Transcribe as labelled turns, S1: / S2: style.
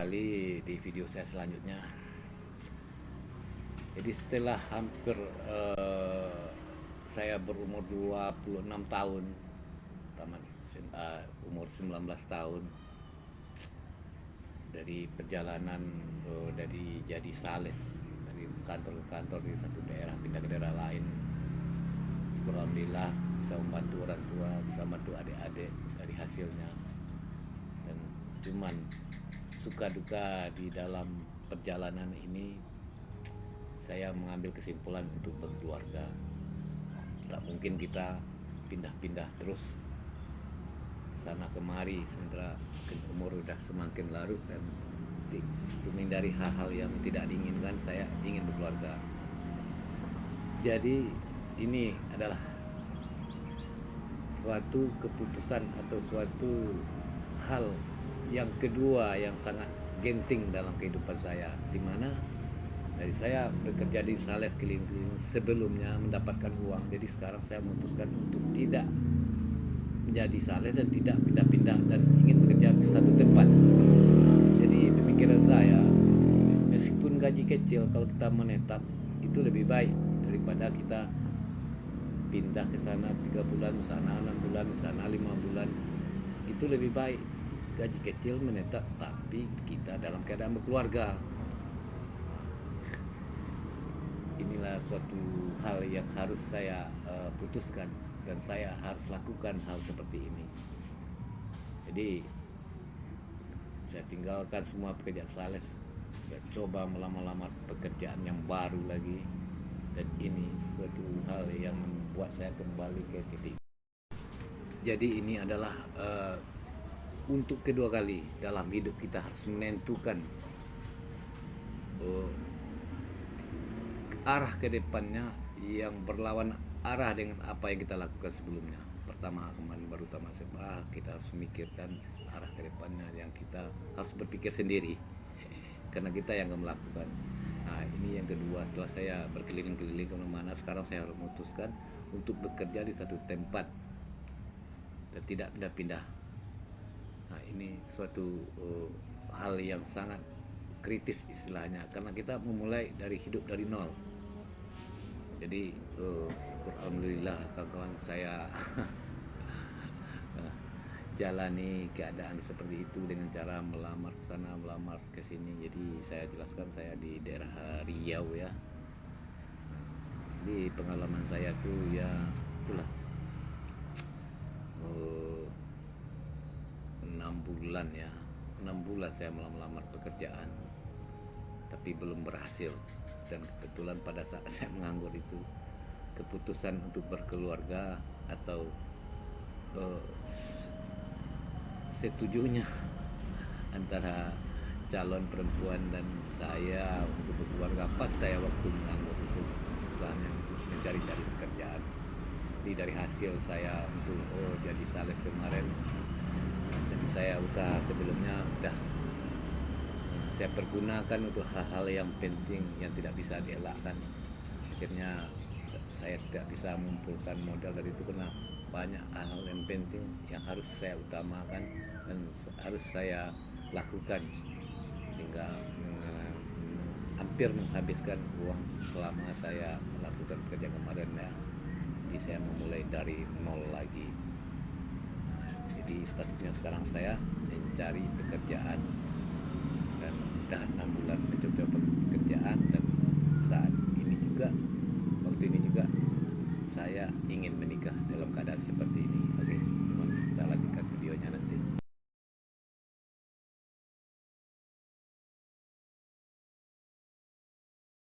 S1: kembali di video saya selanjutnya. Jadi setelah hampir saya berumur 26 tahun, tamat umur 19 tahun dari perjalanan dari jadi sales dari kantor ke kantor di satu daerah pindah ke daerah lain. Alhamdulillah bisa membantu orang tua, bisa membantu adik-adik dari hasilnya. Dan cuman suka duka di dalam perjalanan ini saya mengambil kesimpulan untuk berkeluarga. Tak mungkin kita pindah-pindah terus sana kemari sementara umur udah semakin larut, dan untuk menghindari hal-hal yang tidak diinginkan saya ingin berkeluarga. Jadi ini adalah suatu keputusan atau suatu hal yang kedua yang sangat genting dalam kehidupan saya, di mana dari saya bekerja di sales keliling-keliling sebelumnya mendapatkan uang. Jadi sekarang saya memutuskan untuk tidak menjadi sales dan tidak pindah-pindah dan ingin bekerja di satu tempat. Jadi pemikiran saya, meskipun gaji kecil, kalau kita menetap itu lebih baik daripada kita pindah ke sana 3 bulan, sana 6 bulan, sana 5 bulan. Itu lebih baik gaji kecil menetap tapi kita dalam keadaan berkeluarga. Inilah suatu hal yang harus saya putuskan, dan saya harus lakukan hal seperti ini. Jadi saya tinggalkan semua pekerjaan sales, saya coba melamar pekerjaan yang baru lagi, dan ini suatu hal yang membuat saya kembali ke titik. Jadi ini adalah untuk kedua kali dalam hidup kita harus menentukan arah ke depannya yang berlawan arah dengan apa yang kita lakukan sebelumnya. Pertama, kemarin baru tamat SMA, kita harus memikirkan arah ke depannya yang kita harus berpikir sendiri karena kita yang akan melakukan. Nah, ini yang kedua, setelah saya berkeliling-keliling kemana-mana, sekarang saya harus memutuskan untuk bekerja di satu tempat dan tidak pindah-pindah. Nah, ini suatu hal yang sangat kritis istilahnya, karena kita memulai dari hidup dari nol. Jadi syukur alhamdulillah kawan-kawan saya jalani keadaan seperti itu dengan cara melamar ke sana, melamar ke sini. Jadi saya jelaskan saya di daerah Riau ya. Di pengalaman saya tuh ya itulah 6 bulan saya melamar pekerjaan tapi belum berhasil. Dan kebetulan pada saat saya menganggur itu, keputusan untuk berkeluarga atau setujunya antara calon perempuan dan saya untuk berkeluarga pas saya waktu menganggur itu, misalnya untuk mencari-cari pekerjaan. Jadi dari hasil saya untuk jadi sales kemarin, jadi saya usaha sebelumnya udah saya pergunakan untuk hal-hal yang penting yang tidak bisa dielakkan. Akhirnya saya tidak bisa mengumpulkan modal dari itu karena banyak hal yang penting yang harus saya utamakan dan harus saya lakukan, sehingga hampir menghabiskan uang selama saya melakukan pekerjaan kemarin ya. Jadi saya memulai dari nol lagi. Jadi statusnya sekarang saya mencari pekerjaan dan sudah 6 bulan mencoba pekerjaan, dan saat ini juga waktu ini juga saya ingin menikah dalam keadaan seperti